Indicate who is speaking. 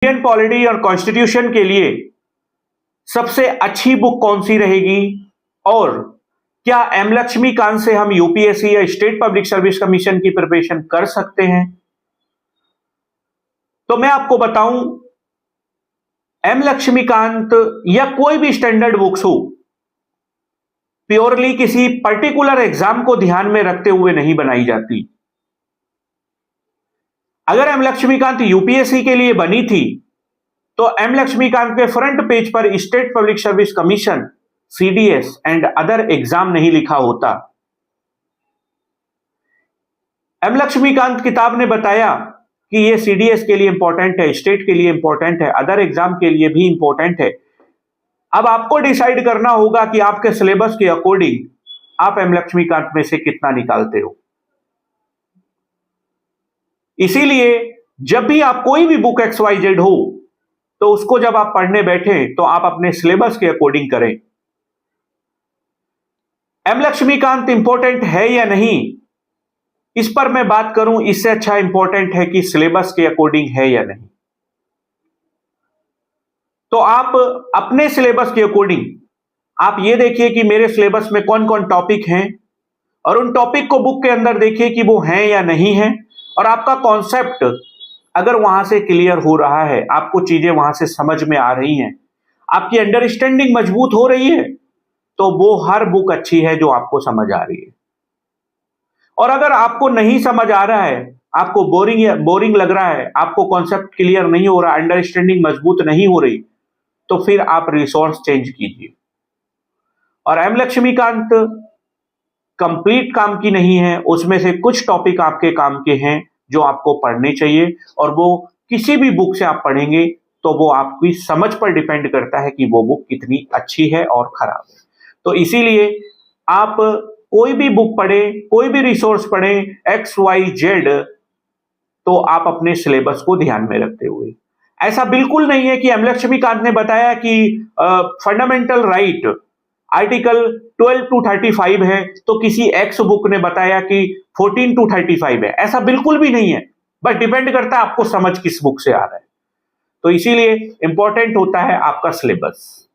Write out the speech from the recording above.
Speaker 1: Indian polity और constitution के लिए सबसे अच्छी बुक कौन सी रहेगी, और क्या एम लक्ष्मीकांत से हम यूपीएससी या स्टेट पब्लिक सर्विस कमीशन की प्रिपरेशन कर सकते हैं? तो मैं आपको बताऊं, एम लक्ष्मीकांत या कोई भी स्टैंडर्ड बुक्स हो, प्योरली किसी पर्टिकुलर एग्जाम को ध्यान में रखते हुए नहीं बनाई जाती। अगर एम लक्ष्मीकांत यूपीएससी के लिए बनी थी तो एम लक्ष्मीकांत के फ्रंट पेज पर state public service commission, CDS and other exam नहीं लिखा होता। एम लक्ष्मीकांत किताब ने बताया कि यह सीडीएस के लिए इंपॉर्टेंट है, स्टेट के लिए इंपॉर्टेंट है, अदर एग्जाम के लिए भी इंपॉर्टेंट है। अब आपको डिसाइड करना होगा कि आपके सिलेबस के अकॉर्डिंग आप एम लक्ष्मीकांत में से कितना निकालते हो। इसीलिए जब भी आप कोई भी बुक XYZ हो तो उसको जब आप पढ़ने बैठे तो आप अपने सिलेबस के अकॉर्डिंग करें। एम लक्ष्मीकांत इंपॉर्टेंट है या नहीं, इस पर मैं बात करूं, इससे अच्छा इंपॉर्टेंट है कि सिलेबस के अकॉर्डिंग है या नहीं। तो आप अपने सिलेबस के अकॉर्डिंग आप ये देखिए कि मेरे सिलेबस में कौन कौन टॉपिक हैं, और उन टॉपिक को बुक के अंदर देखिए कि वो हैं या नहीं हैं, और आपका कॉन्सेप्ट अगर वहां से क्लियर हो रहा है, आपको चीजें वहां से समझ में आ रही हैं, आपकी अंडरस्टैंडिंग मजबूत हो रही है, तो वो हर बुक अच्छी है जो आपको समझ आ रही है। और अगर आपको नहीं समझ आ रहा है, आपको बोरिंग लग रहा है, आपको कॉन्सेप्ट क्लियर नहीं हो रहा, अंडरस्टैंडिंग मजबूत नहीं हो रही, तो फिर आप रिसोर्स चेंज कीजिए। और एम लक्ष्मीकांत कंप्लीट काम की नहीं है, उसमें से कुछ टॉपिक आपके काम के हैं जो आपको पढ़ने चाहिए, और वो किसी भी बुक से आप पढ़ेंगे तो वो आपकी समझ पर डिपेंड करता है कि वो बुक कितनी अच्छी है और खराब है। तो इसीलिए आप कोई भी बुक पढ़ें, कोई भी रिसोर्स पढ़ें, XYZ, तो आप अपने सिलेबस को ध्यान में रखते हुए। ऐसा बिल्कुल नहीं है कि एम लक्ष्मीकांत ने बताया कि फंडामेंटल राइट आर्टिकल 12 to 35 है तो किसी एक्स बुक ने बताया कि 14 to 35 है। ऐसा बिल्कुल भी नहीं है, बस डिपेंड करता है आपको समझ किस बुक से आ रहा है। तो इसीलिए इंपॉर्टेंट होता है आपका सिलेबस।